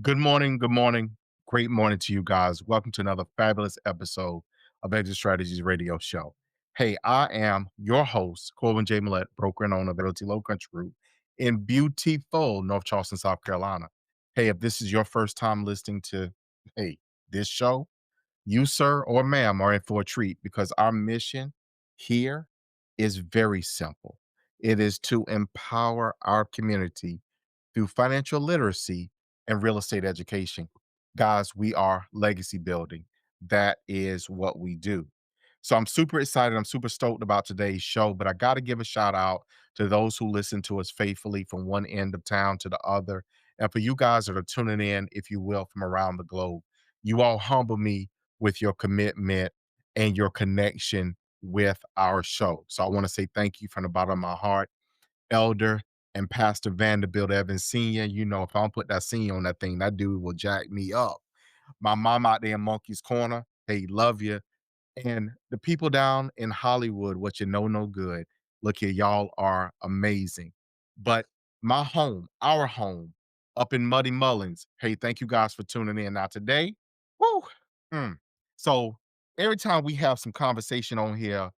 Good morning. Good morning. Great morning to you guys. Welcome to another fabulous episode of Exit Strategies Radio Show. Hey, I am your host, Corwin J. Millett, broker and owner of Realty Low Country Group in beautiful North Charleston, South Carolina. Hey, if this is your first time listening to this show, you, sir or ma'am, are in for a treat because our mission here is very simple. It is to empower our community through financial literacy and real estate education. Guys, we are legacy building. That is what we do. So I'm super excited. I'm super stoked about today's show, but I got to give a shout out to those who listen to us faithfully from one end of town to the other. And for you guys that are tuning in, if you will, from around the globe, you all humble me with your commitment and your connection with our show. So I want to say thank you from the bottom of my heart. Elder and Pastor Vanderbilt Evans Sr., you know, if I don't put that senior on that thing, that dude will jack me up. My mom out there in Monkey's Corner, hey, love you. And the people down in Hollywood, what you know, no good. Look here, y'all are amazing. But my home, our home, up in Muddy Mullins, hey, thank you guys for tuning in. Now today, whoo, so every time we have some conversation on here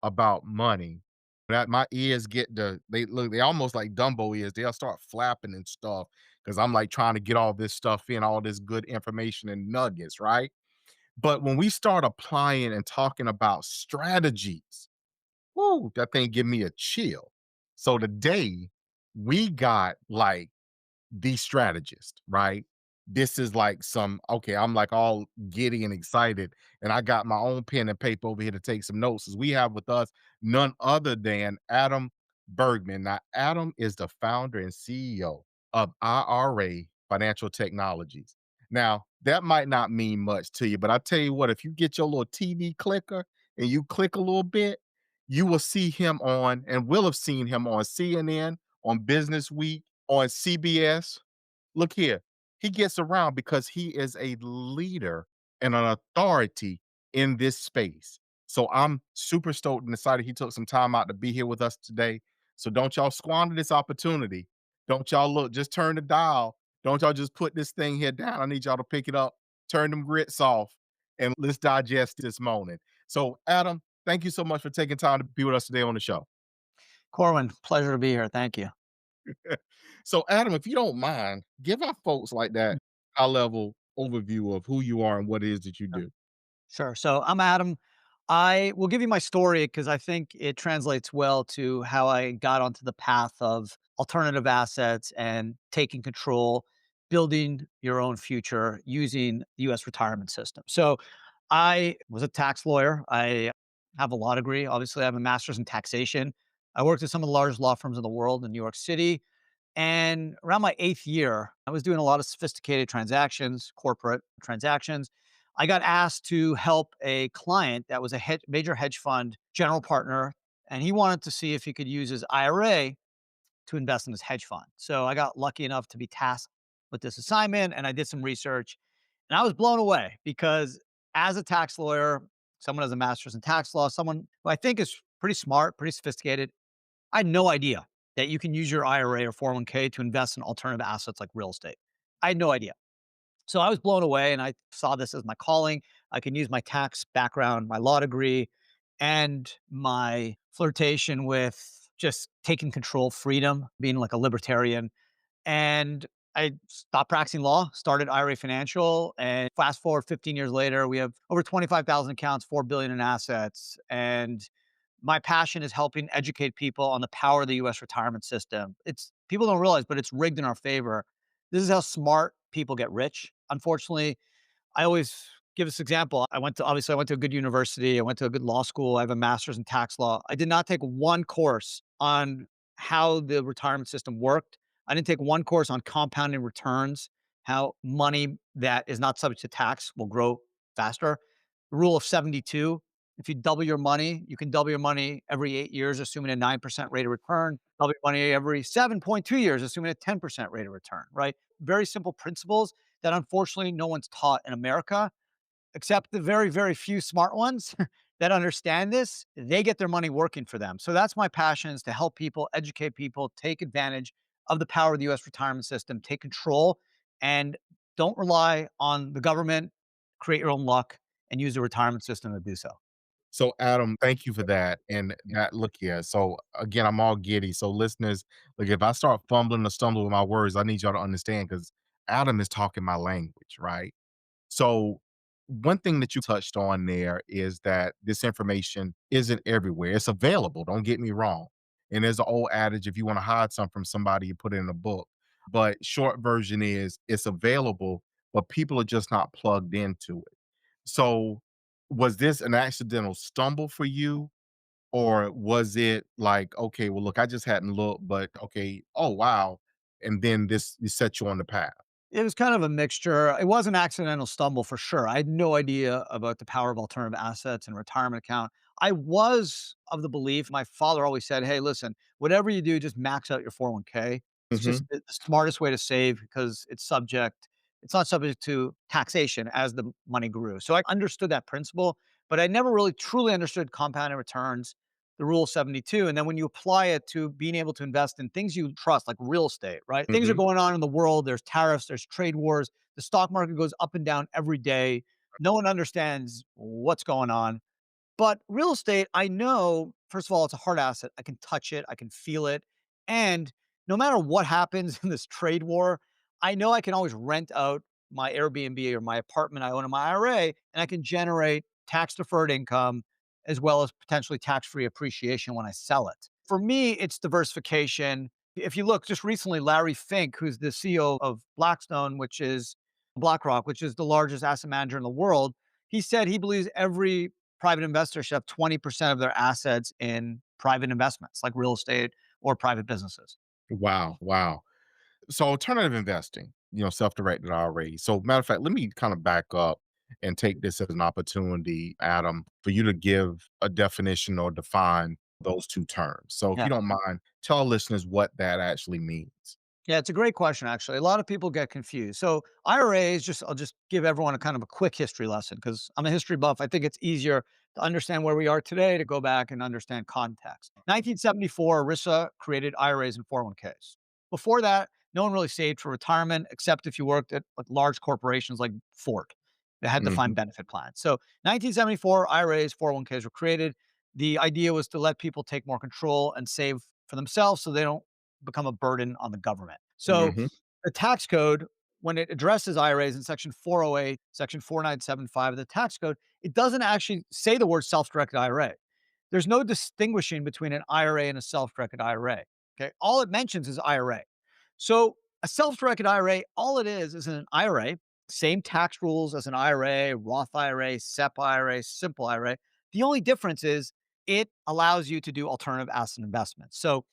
about money, that my ears get they almost like Dumbo ears. They'll start flapping and stuff because I'm like trying to get all this stuff in, all this good information and nuggets, right? But when we start applying and talking about strategies, whoo, that thing give me a chill. So today we got like the strategist, right? This is like okay, I'm like all giddy and excited. And I got my own pen and paper over here to take some notes. As we have with us none other than Adam Bergman. Now, Adam is the founder and CEO of IRA Financial Technologies. Now, that might not mean much to you, but I tell you what, if you get your little TV clicker and you click a little bit, you will see him on and will have seen him on CNN, on Businessweek, on CBS. Look here, he gets around because he is a leader and an authority in this space. So I'm super stoked and excited he took some time out to be here with us today. So don't y'all squander this opportunity. Don't y'all look, just turn the dial. Don't y'all just put this thing here down. I need y'all to pick it up, turn them grits off, and let's digest this morning. So, Adam, thank you so much for taking time to be with us today on the show. Corwin, pleasure to be here. Thank you. So, Adam, if you don't mind, give our folks like Mm, that high level overview of who you are and what it is that you Sure. do. Sure. So I'm Adam. I will give you my story because I think it translates well to how I got onto the path of alternative assets and taking control, building your own future using the US retirement system. So I was a tax lawyer. I have a law degree. Obviously, I have a master's in taxation. I worked at some of the largest law firms in the world in New York City. And around my 8th year, I was doing a lot of sophisticated transactions, corporate transactions. I got asked to help a client that was a major hedge fund general partner, and he wanted to see if he could use his IRA to invest in his hedge fund. So I got lucky enough to be tasked with this assignment, and I did some research, and I was blown away because as a tax lawyer, someone has a master's in tax law, someone who I think is pretty smart, pretty sophisticated, I had no idea that you can use your IRA or 401k to invest in alternative assets like real estate. I had no idea. So I was blown away and I saw this as my calling. I can use my tax background, my law degree, and my flirtation with just taking control, freedom, being like a libertarian. And I stopped practicing law, started IRA Financial, and fast forward 15 years later, we have over 25,000 accounts, 4 billion in assets, and my passion is helping educate people on the power of the US retirement system. It's people don't realize, but it's rigged in our favor. This is how smart people get rich. Unfortunately, I always give this example. I went to a good university. I went to a good law school. I have a master's in tax law. I did not take one course on how the retirement system worked. I didn't take one course on compounding returns, how money that is not subject to tax will grow faster. The rule of 72. If you double your money, you can double your money every 8 years, assuming a 9% rate of return, double your money every 7.2 years, assuming a 10% rate of return, right? Very simple principles that unfortunately no one's taught in America, except the very, very few smart ones that understand this. They get their money working for them. So that's my passion is to help people, educate people, take advantage of the power of the US retirement system, take control, and Don't rely on the government. Create your own luck and use the retirement system to do so. So, Adam, thank you for that. And that, look here. So, again, I'm all giddy. So, listeners, look, if I start fumbling or stumbling with my words, I need y'all to understand because Adam is talking my language, right? So, one thing that you touched on there is that this information isn't everywhere. It's available. Don't get me wrong. And there's an old adage, if you want to hide something from somebody, you put it in a book. But short version is it's available, but people are just not plugged into it. So, was this an accidental stumble for you? Or was it like, okay, well, look, I just hadn't looked, but okay, oh wow. And then this set you on the path. It was kind of a mixture. It was an accidental stumble for sure. I had no idea about the power of alternative assets and retirement account. I was of the belief, my father always said, "Hey, listen, whatever you do, just max out your 401k. It's just Hmm. the smartest way to save because it's not subject to taxation as the money grew." So I understood that principle, but I never really truly understood compounding returns, the rule of 72. And then when you apply it to being able to invest in things you trust, like real estate, right? Things are Hmm. going on in the world. There's tariffs, there's trade wars. The stock market goes up and down every day. No one understands what's going on. But real estate, I know, first of all, it's a hard asset. I can touch it, I can feel it. And no matter what happens in this trade war, I know I can always rent out my Airbnb or my apartment I own in my IRA, and I can generate tax deferred income as well as potentially tax free appreciation when I sell it. For me, it's diversification. If you look just recently, Larry Fink, who's the CEO of Blackstone, which is BlackRock, which is the largest asset manager in the world, he said he believes every private investors should have 20% of their assets in private investments like real estate or private businesses. Wow, wow. So alternative investing, self-directed IRA. So matter of fact, let me kind of back up and take this as an opportunity, Adam, for you to give a definition or define those two terms. So if Yeah. you don't mind, tell our listeners what that actually means. Yeah, it's a great question, actually. A lot of people get confused. So IRAs, I'll just give everyone a kind of a quick history lesson because I'm a history buff. I think it's easier to understand where we are today to go back and understand context. 1974, ERISA created IRAs and 401ks. Before that, no one really saved for retirement except if you worked at like large corporations like Ford. They had Hmm. defined benefit plans. So 1974, IRAs, 401ks were created. The idea was to let people take more control and save for themselves so they don't become a burden on the government. So Hmm. the tax code, when it addresses IRAs in section 408, section 4975 of the tax code, it doesn't actually say the word self-directed IRA. There's no distinguishing between an IRA and a self-directed IRA. Okay. All it mentions is IRA. So a self-directed IRA, all it is an IRA, same tax rules as an IRA, Roth IRA, SEP IRA, simple IRA. The only difference is it allows you to do alternative asset investments. So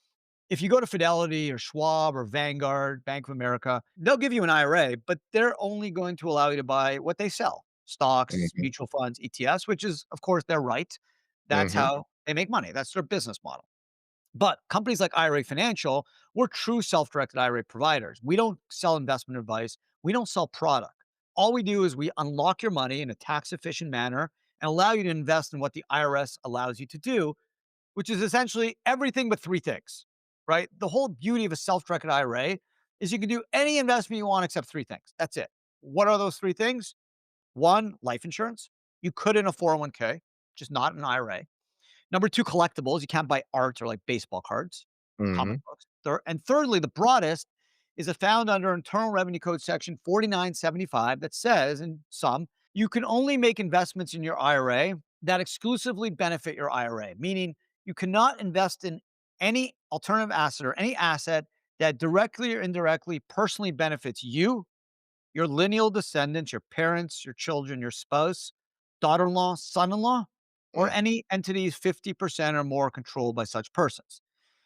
if you go to Fidelity or Schwab or Vanguard, Bank of America, they'll give you an IRA, but they're only going to allow you to buy what they sell stocks, Hmm. mutual funds, ETFs, which is, of course, their right. That's Hmm. how they make money. That's their business model. But companies like IRA Financial, we're true self directed IRA providers. We don't sell investment advice, we don't sell product. All we do is we unlock your money in a tax efficient manner and allow you to invest in what the IRS allows you to do, which is essentially everything but three things, right? The whole beauty of a self-directed IRA is you can do any investment you want except three things. That's it. What are those three things? One, life insurance. You could in a 401k, just not an IRA. Number two, collectibles. You can't buy art or like baseball cards, comic Hmm. books. And thirdly, the broadest is a found under Internal Revenue Code section 4975 that says, in sum, you can only make investments in your IRA that exclusively benefit your IRA, meaning you cannot invest in any alternative asset or any asset that directly or indirectly personally benefits you, your lineal descendants, your parents, your children, your spouse, daughter in law, son in law, or Mm. any entities 50% or more controlled by such persons.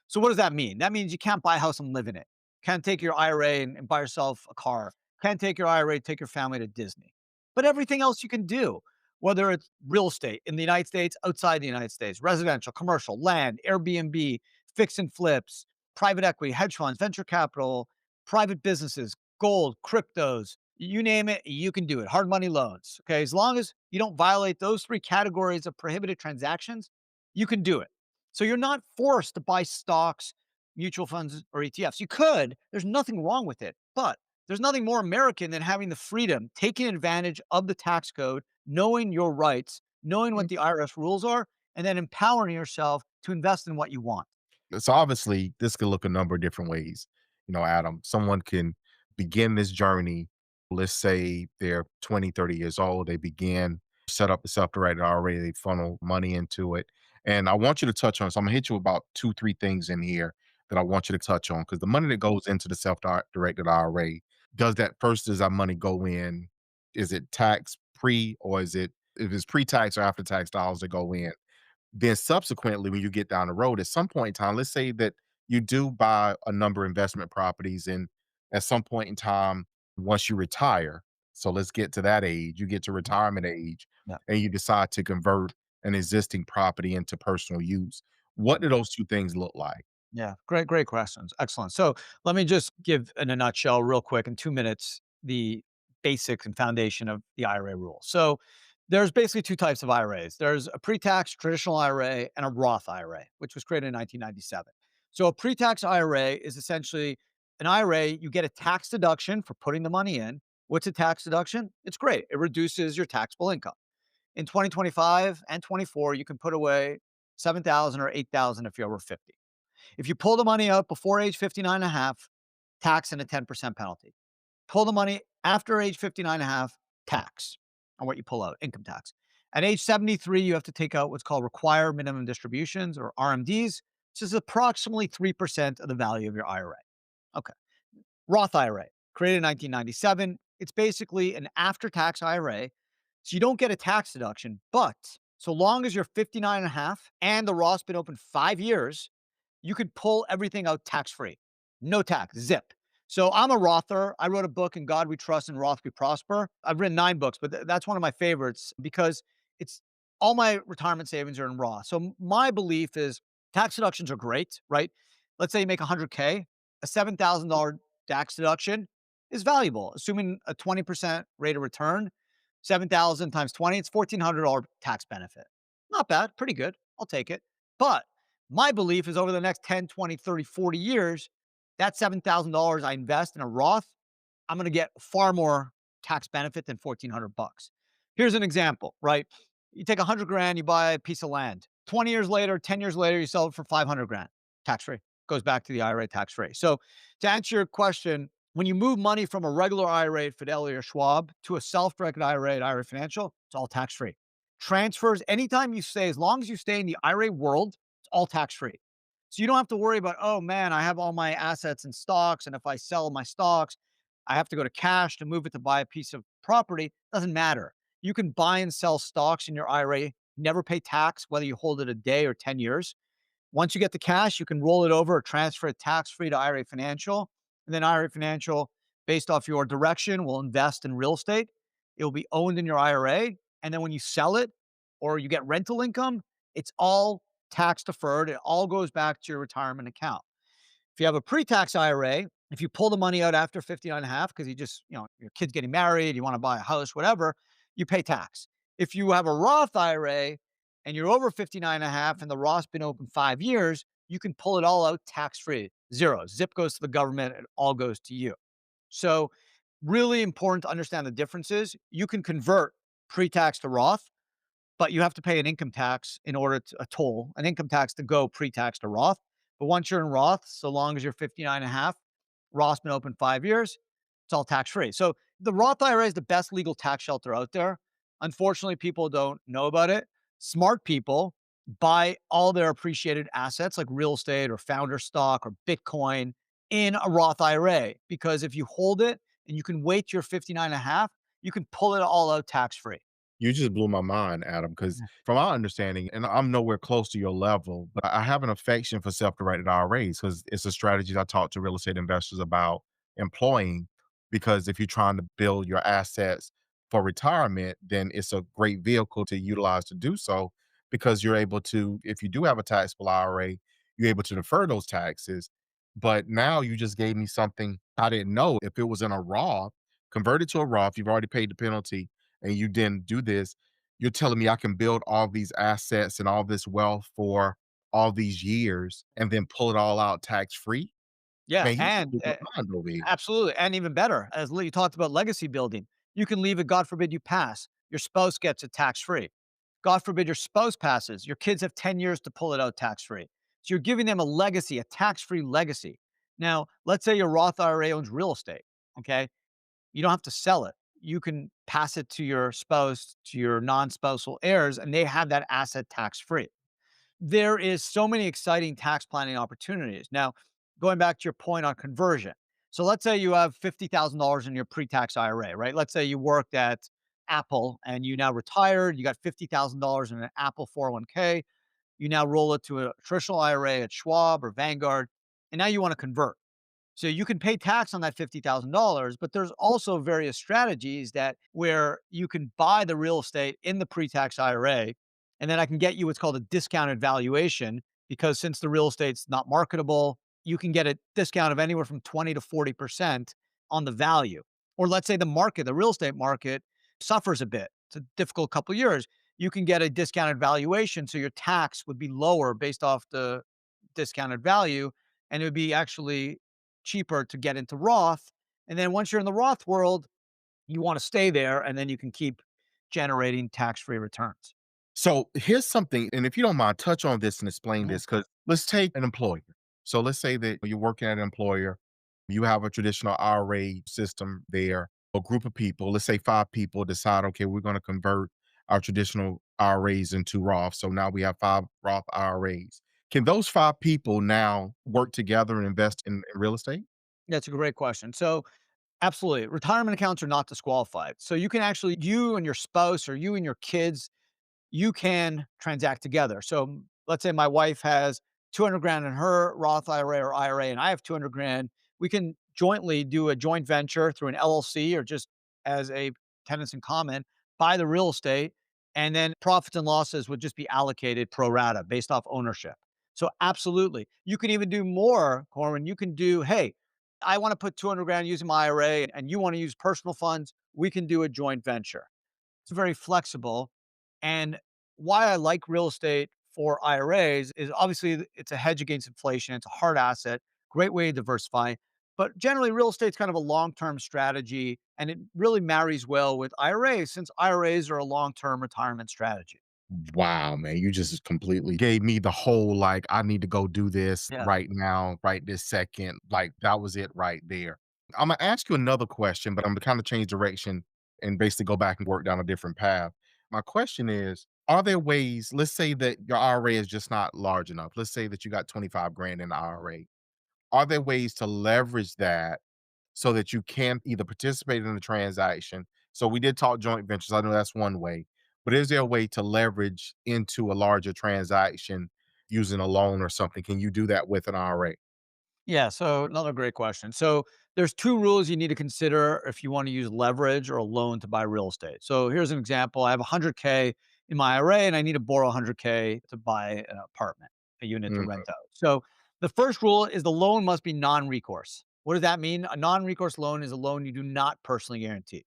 So, what does that mean? That means you can't buy a house and live in it. Can't take your IRA and buy yourself a car. Can't take your IRA, take your family to Disney. But everything else you can do, whether it's real estate in the United States, outside the United States, residential, commercial, land, Airbnb, fix and flips, private equity, hedge funds, venture capital, private businesses, gold, cryptos, you name it, you can do it. Hard money loans. Okay. As long as you don't violate those three categories of prohibited transactions, you can do it. So you're not forced to buy stocks, mutual funds, or ETFs. You could, there's nothing wrong with it, but There's nothing more American than having the freedom, taking advantage of the tax code, knowing your rights, knowing what Mm. the IRS rules are, and then empowering yourself to invest in what you want. So obviously, this could look a number of different ways. Adam, someone can begin this journey. Let's say they're 20, 30 years old. They begin, set up the self-directed IRA, they funnel money into it. And I want you to touch on, so I'm gonna hit you about two, three things in here that I want you to touch on. Because the money that goes into the self-directed IRA, does that money go in? Is it tax pre, or is it, if it's pre-tax or after tax dollars that go in? Then subsequently, when you get down the road, at some point in time, let's say that you do buy a number of investment properties, and at some point in time, once you retire, so let's get to that age, you get to retirement age, Yeah. and you decide to convert an existing property into personal use. What do those two things look like? Yeah, great questions. Excellent. So let me just give in a nutshell, real quick, in 2 minutes, the basics and foundation of the IRA rule. So there's basically two types of IRAs. There's a pre-tax traditional IRA and a Roth IRA, which was created in 1997. So a pre-tax IRA is essentially an IRA, you get a tax deduction for putting the money in. What's a tax deduction? It's great. It reduces your taxable income. In 2025 and 24, you can put away 7,000 or 8,000 if you're over 50. If you pull the money out before age 59 and a half, tax and a 10% penalty. Pull the money after age 59 and a half, tax on what you pull out, income tax. At age 73, you have to take out what's called required minimum distributions or RMDs, which is approximately 3% of the value of your IRA. Okay. Roth IRA, created in 1997. It's basically an after tax IRA. So you don't get a tax deduction, but so long as you're 59 and a half and the Roth's been open 5 years, you could pull everything out tax free. No tax, zip. So I'm a Rother. I wrote a book, In God We Trust and Roth We Prosper. I've written 9 books, but that's one of my favorites because it's all my retirement savings are in Roth. So my belief is tax deductions are great, right? Let's say you make 100K, a $7,000 tax deduction is valuable, assuming a 20% rate of return. 7,000 times 20, it's $1,400 tax benefit. Not bad, pretty good. I'll take it. But my belief is over the next 10, 20, 30, 40 years, that $7,000 I invest in a Roth, I'm going to get far more tax benefit than 1,400 bucks. Here's an example, right? You take 100 grand, you buy a piece of land. 20 years later, 10 years later, you sell it for 500 grand, tax free. Goes back to the IRA tax free. So to answer your question, when you move money from a regular IRA at Fidelity or Schwab to a self-directed IRA at IRA Financial, it's all tax free. Transfers, anytime you stay, as long as you stay in the IRA world, it's all tax free. So you don't have to worry about, oh man, I have all my assets in stocks. And if I sell my stocks, I have to go to cash to move it to buy a piece of property. Doesn't matter. You can buy and sell stocks in your IRA, never pay tax, whether you hold it a day or 10 years. Once you get the cash, you can roll it over or transfer it tax free to IRA Financial. And then IRA Financial, based off your direction, will invest in real estate. It will be owned in your IRA. And then when you sell it or you get rental income, it's all tax deferred. It all goes back to your retirement account. If you have a pre-tax IRA, if you pull the money out after 59 and a half, because you just, your kid's getting married, you want to buy a house, whatever, you pay tax. If you have a Roth IRA and you're over 59 and a half and the Roth's been open 5 years, you can pull it all out tax free. Zero. Zip goes to the government. It all goes to you. So really important to understand the differences. You can convert pre-tax to Roth, but you have to pay an income tax in order to a toll, an income tax to go pre-tax to Roth. But once you're in Roth, so long as you're 59 and a half, Roth's been open 5 years, it's all tax free. So the Roth IRA is the best legal tax shelter out there. Unfortunately, people don't know about it. Smart people buy all their appreciated assets like real estate or founder stock or Bitcoin in a Roth IRA because if you hold it and you can wait till you're 59 and a half, you can pull it all out tax free. You just blew my mind, Adam, because from our understanding, and I'm nowhere close to your level, but I have an affection for self-directed IRAs because it's a strategy I talk to real estate investors about employing. Because if you're trying to build your assets for retirement, then it's a great vehicle to utilize to do so because you're able to, if you do have a taxable IRA, you're able to defer those taxes. But now you just gave me something I didn't know. If it was in a Roth, converted to a Roth, you've already paid the penalty and you didn't do this, you're telling me I can build all these assets and all this wealth for all these years and then pull it all out tax free? Yeah, Man, he and blew my mind over here. absolutely, and even better, as you talked about legacy building, you can leave it, God forbid you pass, your spouse gets it tax-free. God forbid your spouse passes, your kids have 10 years to pull it out tax-free. So you're giving them a legacy, a tax-free legacy. Now, let's say your Roth IRA owns real estate, okay? You don't have to sell it. You can pass it to your spouse, to your non-spousal heirs, and they have that asset tax-free. There is so many exciting tax planning opportunities. Now, going back to your point on conversion. So let's say you have $50,000 in your pre-tax IRA, right? Let's say you worked at Apple and you now retired, you got $50,000 in an Apple 401k. You now roll it to a traditional IRA at Schwab or Vanguard, and now you want to convert. So you can pay tax on that $50,000, but there's also various strategies that where you can buy the real estate in the pre-tax IRA, and then I can get you what's called a discounted valuation because since the real estate's not marketable, you can get a discount of anywhere from 20 to 40% on the value. Or let's say the market, the real estate market suffers a bit. It's a difficult couple of years. You can get a discounted valuation so your tax would be lower based off the discounted value and it would be actually cheaper to get into Roth. And then once you're in the Roth world, you want to stay there and then you can keep generating tax-free returns. So here's something, and if you don't mind, touch on this and explain Mhm. this, because let's take an employer. So let's say that you're working at an employer, you have a traditional IRA system there, a group of people, let's say 5 people decide, okay, we're going to convert our traditional IRAs into Roth. So now we have 5 Roth IRAs. Can those 5 people now work together and invest in real estate? That's a great question. So, absolutely, retirement accounts are not disqualified. So, you can actually, you and your spouse or you and your kids you can transact together. So let's say my wife has 200 grand in her Roth IRA or IRA, and I have 200 grand. We can jointly do a joint venture through an LLC or just as a tenants in common, buy the real estate, and then profits and losses would just be allocated pro rata based off ownership. So absolutely. You can even do more, Corwin. You can do, hey, I want to put 200 grand using my IRA and you want to use personal funds. We can do a joint venture. It's very flexible. And why I like real estate for IRAs is obviously it's a hedge against inflation. It's a hard asset, great way to diversify. But generally, real estate's kind of a long term strategy and it really marries well with IRAs since IRAs are a long term retirement strategy. Wow, man, you just completely gave me the whole, like, I need to go do this Yeah. right now, right this second. Like, that was it right there. I'm gonna ask you another question, but I'm gonna kind of change direction and basically go back and work down a different path. My question is, are there ways, let's say that your IRA is just not large enough. Let's say that you got 25 grand in the IRA. Are there ways to leverage that so that you can either participate in the transaction? So we did talk joint ventures. I know that's one way, but is there a way to leverage into a larger transaction using a loan or something? Can you do that with an IRA? Yeah, so another great question. So there's two rules you need to consider if you want to use leverage or a loan to buy real estate. So here's an example. I have 100K in my IRA and I need to borrow 100K to buy an apartment, a unit to Mhm, rent out. So the first rule is the loan must be non-recourse. What does that mean? A non-recourse loan is a loan you do not personally guarantee.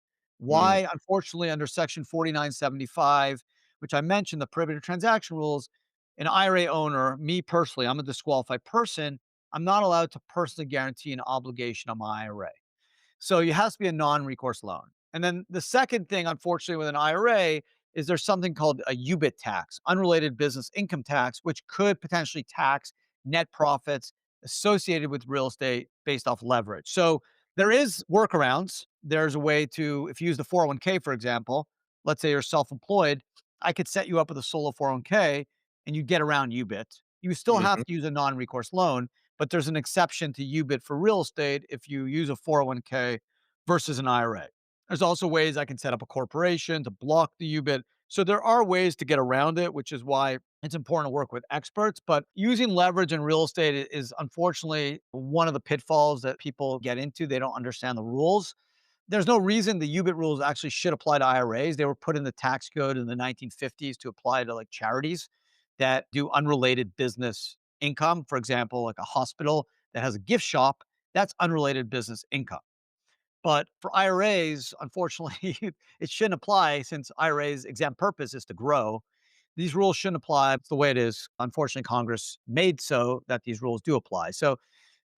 mm. Why? Unfortunately, under section 4975, which I mentioned, the prohibited transaction rules, an IRA owner, me personally, I'm a disqualified person, I'm not allowed to personally guarantee an obligation on my IRA. So it has to be a non-recourse loan. And then the second thing, unfortunately, with an IRA is there's something called a UBIT tax, unrelated business income tax, which could potentially tax net profits associated with real estate based off leverage. So there is workarounds. There's a way to, if you use the 401k, for example, let's say you're self-employed, I could set you up with a solo 401k and you get around UBIT. You still Mhm. have to use a non-recourse loan, but there's an exception to UBIT for real estate if you use a 401k versus an IRA. There's also ways I can set up a corporation to block the UBIT. So there are ways to get around it, which is why it's important to work with experts. But using leverage in real estate is unfortunately one of the pitfalls that people get into. They don't understand the rules. There's no reason the UBIT rules actually should apply to IRAs. They were put in the tax code in the 1950s to apply to like charities that do unrelated business income. For example, like a hospital that has a gift shop, that's unrelated business income. But for IRAs, unfortunately, it shouldn't apply since IRA's exempt purpose is to grow. These rules shouldn't apply. It's the way it is. Unfortunately, Congress made so that these rules do apply. So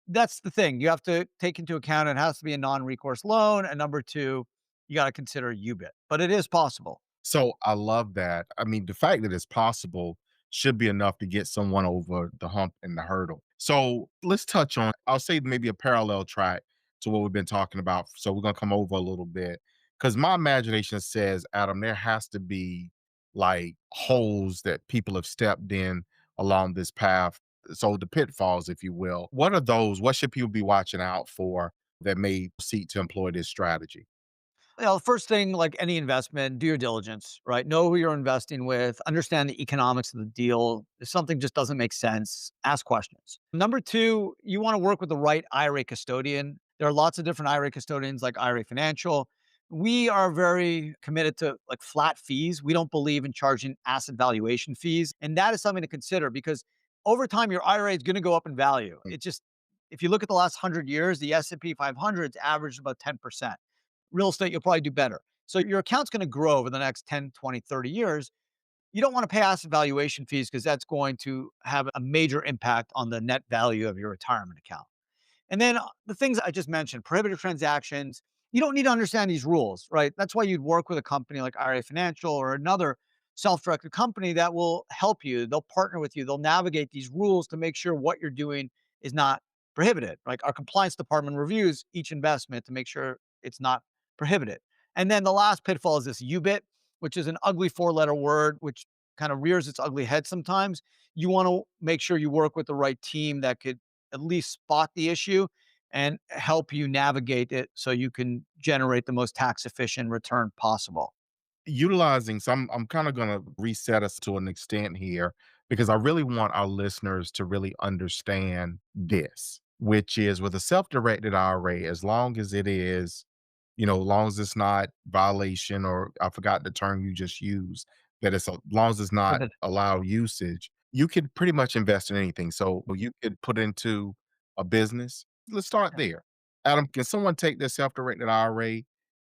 That's the thing. You have to take into account it has to be a non-recourse loan, and number 2, you gotta consider UBIT, but it is possible. So I love that. I mean, the fact that it's possible should be enough to get someone over the hump and the hurdle. So let's touch on, I'll say maybe a parallel track to what we've been talking about. So we're going to come over a little bit because my imagination says, Adam, there has to be like holes that people have stepped in along this path. So the pitfalls, if you will. What are those? What should people be watching out for that may seek to employ this strategy? The first thing, like any investment, do your diligence, right? Know who you're investing with, understand the economics of the deal. If something just doesn't make sense, ask questions. Number 2, you want to work with the right IRA custodian. There are lots of different IRA custodians like IRA Financial. We are very committed to like flat fees. We don't believe in charging asset valuation fees. And that is something to consider because over time, your IRA is going to go up in value. It just, if you look at the last 100 years, the S&P 500's averaged about 10%. Real estate, you'll probably do better. So your account's going to grow over the next 10, 20, 30 years. You don't want to pay asset valuation fees because that's going to have a major impact on the net value of your retirement account. And then the things I just mentioned, prohibited transactions, you don't need to understand these rules, right? That's why you'd work with a company like IRA Financial or another self-directed company that will help you. They'll partner with you. They'll navigate these rules to make sure what you're doing is not prohibited. Like our compliance department reviews each investment to make sure it's not prohibited. And then the last pitfall is this UBIT, which is an ugly four-letter word, which kind of rears its ugly head sometimes. You want to make sure you work with the right team that could at least spot the issue and help you navigate it so you can generate the most tax efficient return possible. Utilizing some, I'm kind of going to reset us to an extent here because I really want our listeners to really understand this, which is with a self-directed IRA, as long as it is, as long as it's not violation, or I forgot the term you just used, that it's as long as it's not allowed usage, you could pretty much invest in anything. So you could put into a business. Let's start there. Adam, can someone take their self-directed IRA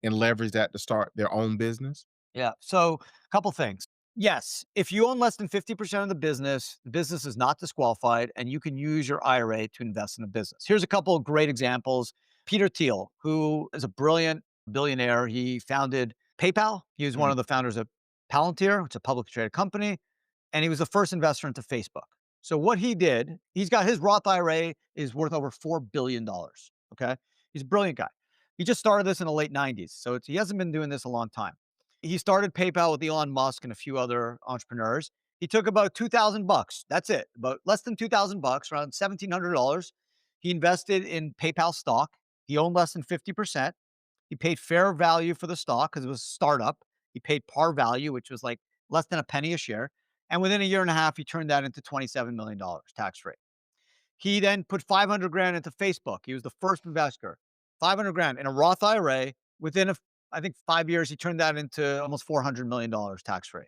and leverage that to start their own business? Yeah. So, a couple things. Yes, if you own less than 50% of the business is not disqualified and you can use your IRA to invest in the business. Here's a couple of great examples. Peter Thiel, who is a brilliant billionaire, he founded PayPal. He was one Mhm. of the founders of Palantir, it's a publicly traded company, and he was the first investor into Facebook. So what he did, he's got his Roth IRA is worth over $4 billion. Okay. He's a brilliant guy. He just started this in the late 90s. So he hasn't been doing this a long time. He started PayPal with Elon Musk and a few other entrepreneurs. He took about 2,000 bucks. That's it. About less than 2,000 bucks, around $1,700. He invested in PayPal stock. He owned less than 50%. He paid fair value for the stock because it was a startup. He paid par value, which was like less than a penny a share. And within a year and a half, he turned that into $27 million tax free. He then put 500 grand into Facebook. He was the first investor. 500 grand in a Roth IRA. Within I think 5 years, he turned that into almost $400 million tax free.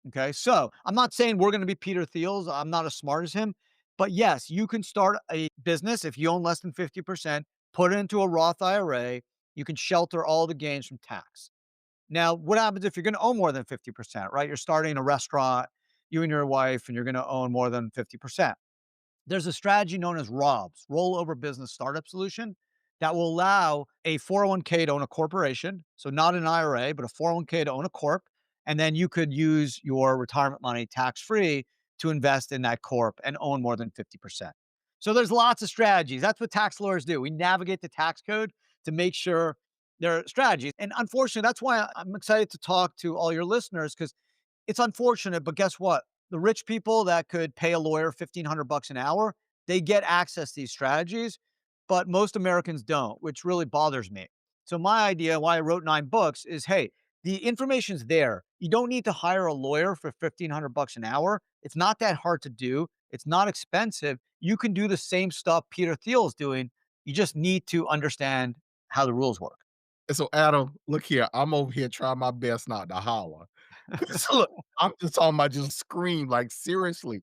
Okay. So I'm not saying we're going to be Peter Thiel's. I'm not as smart as him. But yes, you can start a business if you own less than 50%, put it into a Roth IRA. You can shelter all the gains from tax. Now, what happens if you're going to own more than 50%, right? You're starting a restaurant, you and your wife, and you're going to own more than 50%. There's a strategy known as ROBS, Rollover Business Startup Solution, that will allow a 401k to own a corporation. So not an IRA, but a 401k to own a corp. And then you could use your retirement money tax free to invest in that corp and own more than 50%. So there's lots of strategies. That's what tax lawyers do. We navigate the tax code to make sure there are strategies. And unfortunately, that's why I'm excited to talk to all your listeners because it's unfortunate, but guess what? The rich people that could pay a lawyer 1,500 bucks an hour, they get access to these strategies, but most Americans don't, which really bothers me. So my idea why I wrote 9 books is, hey, the information's there. You don't need to hire a lawyer for 1,500 bucks an hour. It's not that hard to do. It's not expensive. You can do the same stuff Peter Thiel is doing. You just need to understand how the rules work. And so, Adam, look here, I'm over here trying my best not to holler. 'Cause look, I'm just talking about just scream, like, seriously,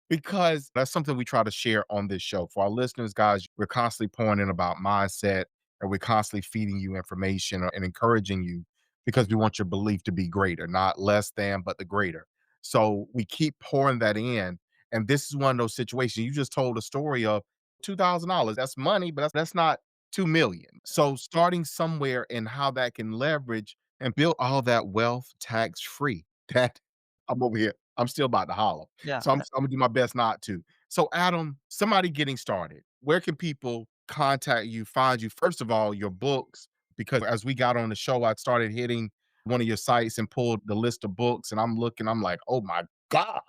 because that's something we try to share on this show. For our listeners, guys, we're constantly pointing about mindset, and we're constantly feeding you information and encouraging you because we want your belief to be greater, not less than, but the greater. So we keep pouring that in. And this is one of those situations. You just told a story of $2,000. That's money, but that's not 2 million. So starting somewhere and how that can leverage and build all that wealth tax free. That I'm over here. I'm still about to holler. Yeah. So I'm gonna do my best not to. So Adam, somebody getting started, where can people contact you, find you? First of all, your books, because as we got on the show, I started hitting one of your sites and pulled the list of books, and I'm looking, I'm like, oh my God,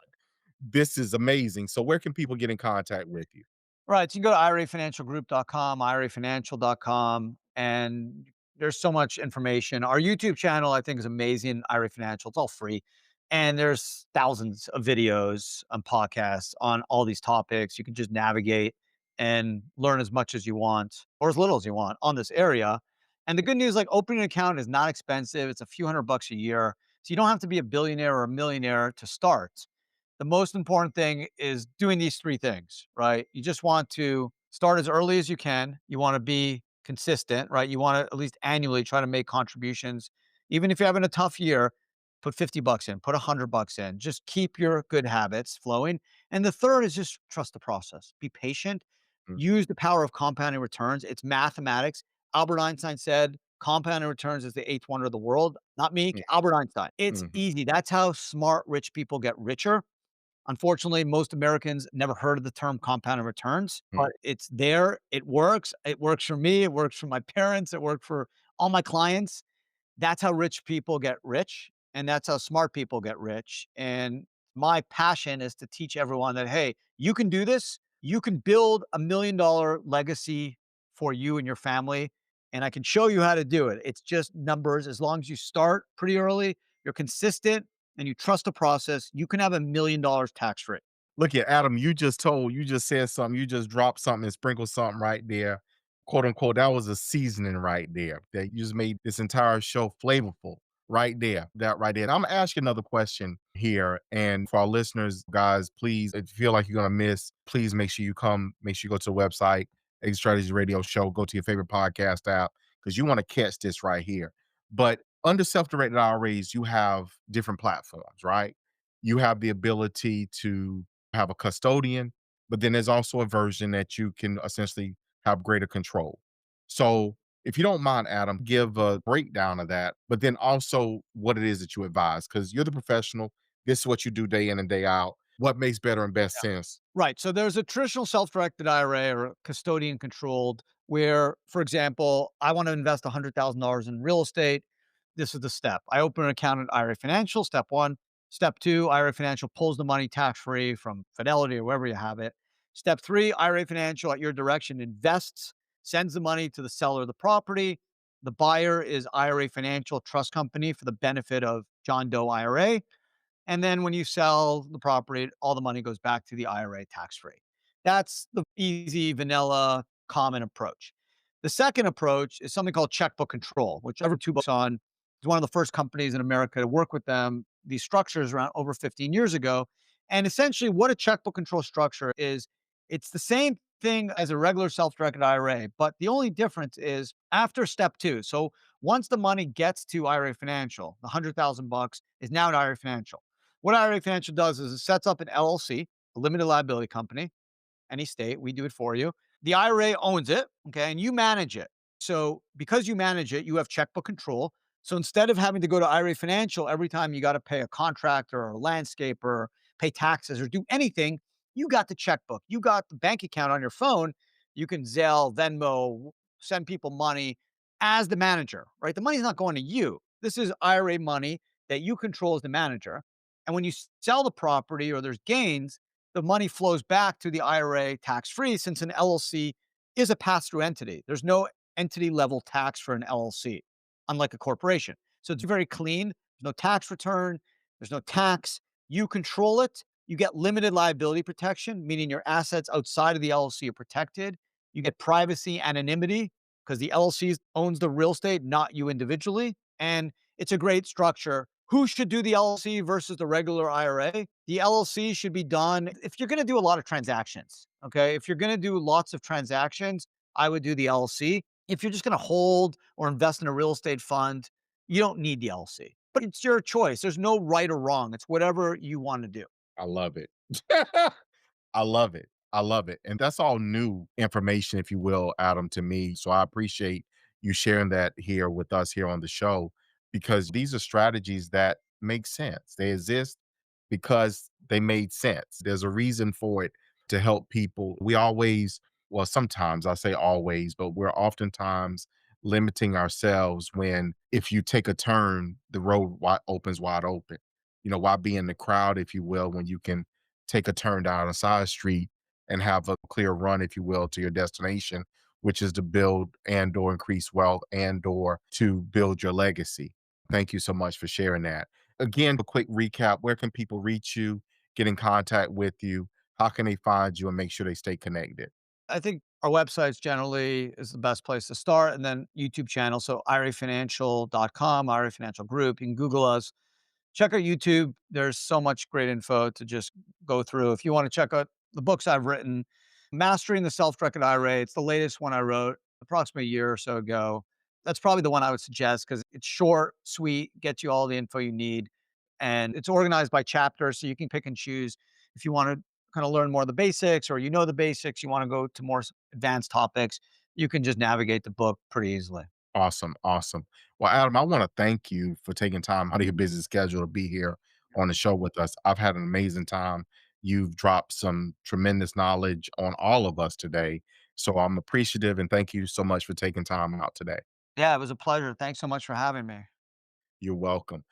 this is amazing. So where can people get in contact with you? Right, so you can go to irafinancialgroup.com, irafinancial.com, and there's so much information. Our YouTube channel, I think, is amazing, IRA Financial. It's all free, and there's thousands of videos and podcasts on all these topics. You can just navigate and learn as much as you want or as little as you want on this area. And the good news, like, opening an account is not expensive. It's a few $100 a year, so you don't have to be a billionaire or a millionaire to start. The most important thing is doing these 3 things, right? You just want to start as early as you can. You wanna be consistent, right? You wanna at least annually try to make contributions. Even if you're having a tough year, put $50 in, put $100 in. Just keep your good habits flowing. And the third is just trust the process. Be patient. Mm, Use the power of compounding returns. It's mathematics. Albert Einstein said, "Compounding returns is the 8th wonder of the world." Not me, mm, Albert Einstein. It's mhm, easy. That's how smart, rich people get richer. Unfortunately, most Americans never heard of the term compounding returns, mm. but it's there. It works. It works for me. It works for my parents. It worked for all my clients. That's how rich people get rich, and that's how smart people get rich. And my passion is to teach everyone that, hey, you can do this. You can build $1 million legacy for you and your family, and I can show you how to do it. It's just numbers. As long as you start pretty early, you're consistent, and you trust the process, you can have $1 million tax free. Look at Adam, you just said something, you just dropped something and sprinkled something right there, quote unquote. That was a seasoning right there. That you just made this entire show flavorful right there. That right there. And I'm gonna ask you another question here. And for our listeners, guys, please, if you feel like you're gonna miss, please make sure you go to the website, Exit Strategies Radio Show, go to your favorite podcast app, because you want to catch this right here. But under self-directed IRAs, you have different platforms, right? You have the ability to have a custodian, but then there's also a version that you can essentially have greater control. So, if you don't mind, Adam, give a breakdown of that, but then also what it is that you advise, because you're the professional. This is what you do day in and day out. What makes better and best sense? Right. So there's a traditional self-directed IRA or a custodian controlled where, for example, I want to invest $100,000 in real estate. This is the step. I open an account at IRA Financial, step one. Step two, IRA Financial pulls the money tax free from Fidelity or wherever you have it. Step three, IRA Financial at your direction invests, sends the money to the seller of the property. The buyer is IRA Financial Trust Company for the benefit of John Doe IRA. And then when you sell the property, all the money goes back to the IRA tax free. That's the easy, vanilla, common approach. The second approach is something called checkbook control, which over 2 books on is one of the first companies in America to work with them. These structures around over 15 years ago. And essentially, what a checkbook control structure is, it's the same thing as a regular self-directed IRA, but the only difference is after step two. So once the money gets to IRA Financial, the 100,000 bucks is now an IRA Financial. What IRA Financial does is it sets up an LLC, a limited liability company, any state, we do it for you. The IRA owns it, okay, and you manage it. So because you manage it, you have checkbook control. So instead of having to go to IRA Financial every time you got to pay a contractor or a landscaper, pay taxes or do anything, you got the checkbook. You got the bank account on your phone. You can Zelle, Venmo, send people money as the manager, right? The money's not going to you. This is IRA money that you control as the manager. And when you sell the property or there's gains, the money flows back to the IRA tax free since an LLC is a pass through entity. There's no entity level tax for an LLC, unlike a corporation. So it's very clean. There's no tax return, there's no tax. You control it. You get limited liability protection, meaning your assets outside of the LLC are protected. You get privacy, anonymity, because the LLC owns the real estate, not you individually. And it's a great structure. Who should do the LLC versus the regular IRA? The LLC should be done if you're going to do a lot of transactions. Okay. If you're going to do lots of transactions, I would do the LLC. If you're just going to hold or invest in a real estate fund, you don't need the LLC, but it's your choice. There's no right or wrong. It's whatever you want to do. I love it. I love it. I love it. And that's all new information, if you will, Adam, to me. So I appreciate you sharing that here with us here on the show because these are strategies that make sense. They exist because they made sense. There's a reason for it to help people. We always, well, sometimes I say always, but we're oftentimes limiting ourselves when if you take a turn, the road opens wide open. Why be in the crowd, if you will, when you can take a turn down a side street and have a clear run, if you will, to your destination, which is to build and or increase wealth and or to build your legacy. Thank you so much for sharing that. Again, a quick recap. Where can people reach you, get in contact with you? How can they find you and make sure they stay connected? I think our websites generally is the best place to start, and then YouTube channel. So irafinancial.com, IRA Financial Group. You can Google us. Check out YouTube. There's so much great info to just go through. If you want to check out the books I've written, Mastering the Self-Directed IRA, it's the latest one I wrote approximately a year or so ago. That's probably the one I would suggest because it's short, sweet, gets you all the info you need, and it's organized by chapters, so you can pick and choose if you want to kind of learn more of the basics or the basics, you want to go to more advanced topics, you can just navigate the book pretty easily. Awesome. Awesome. Well, Adam, I want to thank you for taking time out of your busy schedule to be here on the show with us. I've had an amazing time. You've dropped some tremendous knowledge on all of us today. So I'm appreciative and thank you so much for taking time out today. Yeah, it was a pleasure. Thanks so much for having me. You're welcome.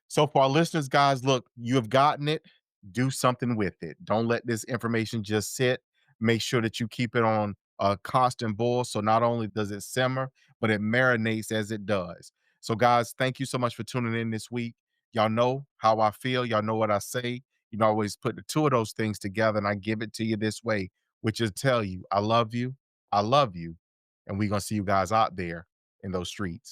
So for our listeners, guys, look, you have gotten it. Do something with it. Don't let this information just sit. Make sure that you keep it on a constant boil. So not only does it simmer, but it marinates as it does. So, guys, thank you so much for tuning in this week. Y'all know how I feel. Y'all know what I say. You can always put the two of those things together, and I give it to you this way, which is tell you, I love you, and we're gonna see you guys out there in those streets.